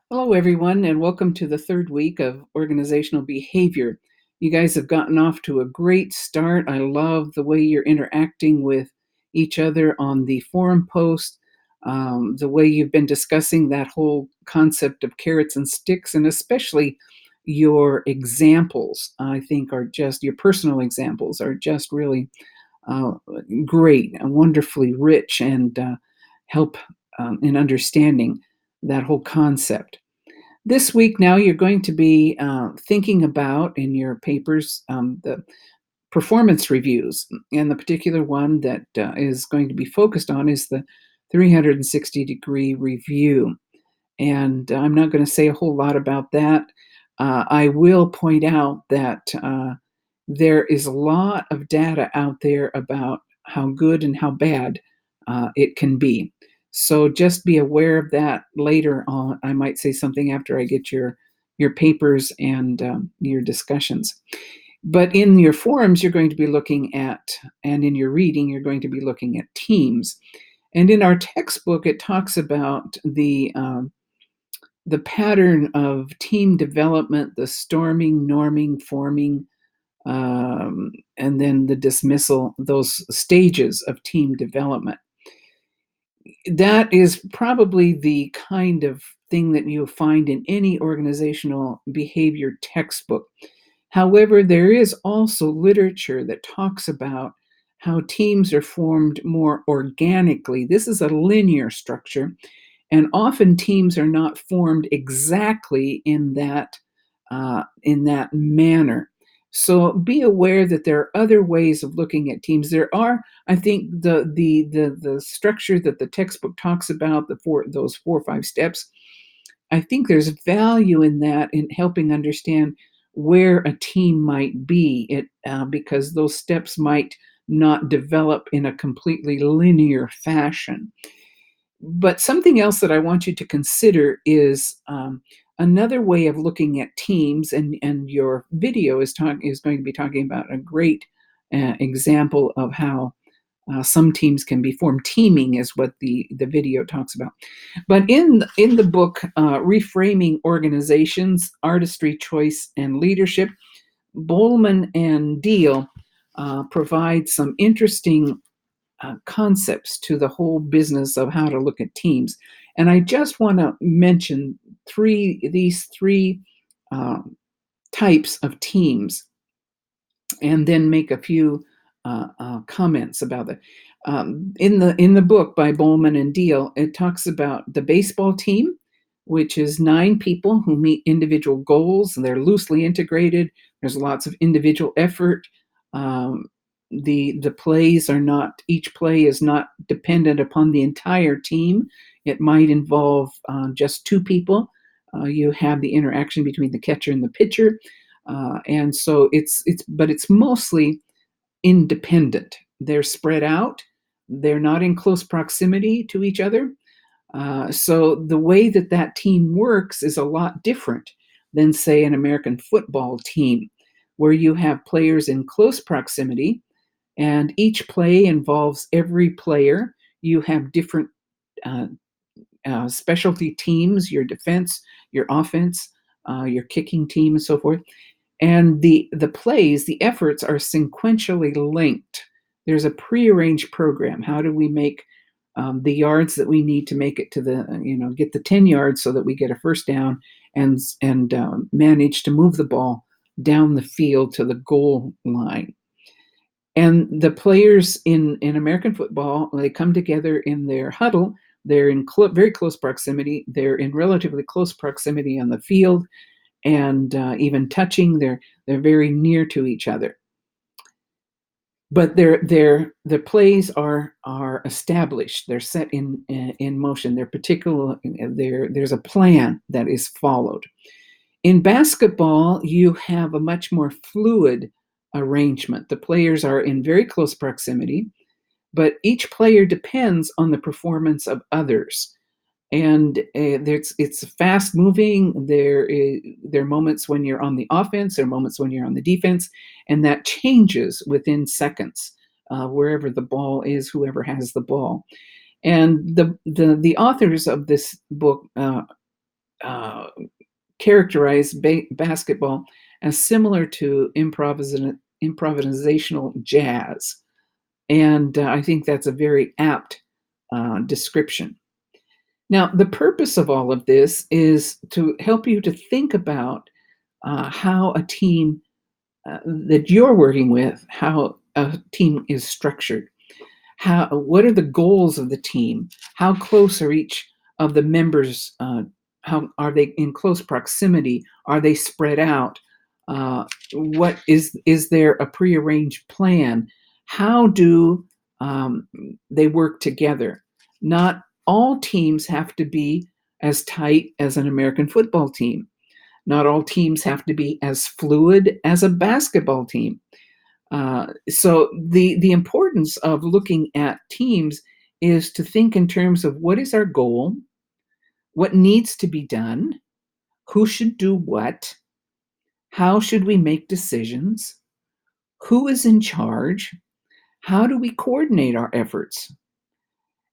Hello, everyone, and welcome to the third week of organizational behavior. You guys have gotten off to a great start. I love the way you're interacting with each other on the forum post, the way you've been discussing that whole concept of carrots and sticks, and especially your examples, I think, are just your personal examples are just really uh, great and wonderfully rich and help in understanding that whole concept. This week, now you're going to be thinking about in your papers the performance reviews. And the particular one that is going to be focused on is the 360-degree review. And I'm not going to say a whole lot about that. I will point out that there is a lot of data out there about how good and how bad it can be. So just be aware of that later on. I might say something after I get your papers and your discussions. But in your forums, you're going to be looking at, and in your reading, you're going to be looking at teams. And in our textbook, it talks about the pattern of team development, the storming, norming, forming, and then the dismissal, those stages of team development. That is probably the kind of thing that you'll find in any organizational behavior textbook. However, there is also literature that talks about how teams are formed more organically. This is a linear structure, and often teams are not formed exactly in that manner. So be aware that there are other ways of looking at teams. There are, I think, the structure that the textbook talks about, those 4 or 5 steps. I think there's value in that in helping understand where a team might be. Because those steps might not develop in a completely linear fashion. But something else that I want you to consider is another way of looking at teams, and your video is going to be talking about a great example of how some teams can be formed. Teaming is what the video talks about. But in the book, Reframing Organizations, Artistry, Choice, and Leadership, Bowman and Deal provide some interesting concepts to the whole business of how to look at teams. And I just want to mention these three um, types of teams, and then make a few comments about it. In the book by Bowman and Deal, it talks about the baseball team, which is 9 people who meet individual goals, and they're loosely integrated. There's lots of individual effort. Um, the plays are not, each play is not dependent upon the entire team. It might involve just 2 people. You have the interaction between the catcher and the pitcher, and so it's mostly independent. They're spread out. They're not in close proximity to each other. So the way that that team works is a lot different than, say, an American football team, where you have players in close proximity, and each play involves every player. You have different uh, specialty teams, your defense, your offense, your kicking team, and so forth. And the plays, the efforts are sequentially linked. There's a prearranged program. How do we make the yards that we need to make it to get the 10 yards so that we get a first down, and manage to move the ball down the field to the goal line. And the players in American football, they come together in their huddle. They're in very close proximity. They're in relatively close proximity on the field, and even touching. They're very near to each other. But the plays are established. They're set in motion. They're particular. There's a plan that is followed. In basketball, you have a much more fluid arrangement. The players are in very close proximity, but each player depends on the performance of others. And it's fast moving. There are moments when you're on the offense, there are moments when you're on the defense, and that changes within seconds, wherever the ball is, whoever has the ball. And the authors of this book uh, characterize basketball as similar to improvisational jazz. And I think that's a very apt description. Now, the purpose of all of this is to help you to think about how a team that you're working with, how a team is structured. What are the goals of the team? How close are each of the members? How are they in close proximity? Are they spread out? What is there a prearranged plan? How do um, they work together? Not all teams have to be as tight as an American football team. Not all teams have to be as fluid as a basketball team. So the importance of looking at teams is to think in terms of what is our goal, what needs to be done, who should do what, how should we make decisions, who is in charge, how do we coordinate our efforts,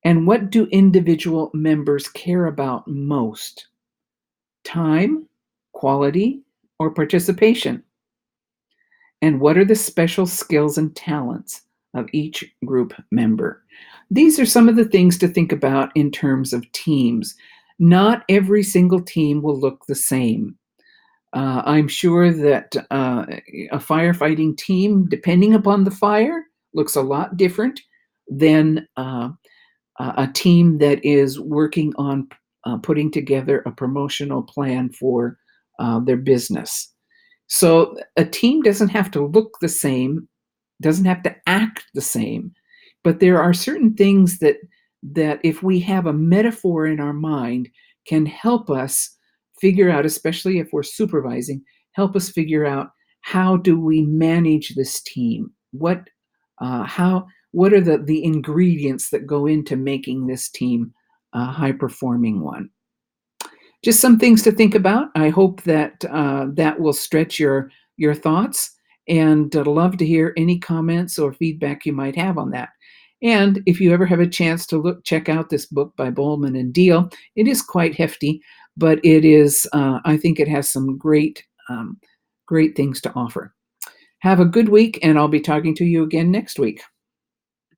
and what do individual members care about most? Time, quality, or participation? And what are the special skills and talents of each group member? These are some of the things to think about in terms of teams. Not every single team will look the same. I'm sure that a firefighting team, depending upon the fire, looks a lot different than a team that is working on putting together a promotional plan for their business. So a team doesn't have to look the same, doesn't have to act the same, but there are certain things that if we have a metaphor in our mind can help us figure out, especially if we're supervising, help us figure out how do we manage this team? What are the ingredients that go into making this team a high performing one? Just some things to think about. I hope that that will stretch your thoughts, and I'd love to hear any comments or feedback you might have on that. And if you ever have a chance to check out this book by Bowman and Deal, it is quite hefty, but it is. I think it has some great things to offer. Have a good week, and I'll be talking to you again next week.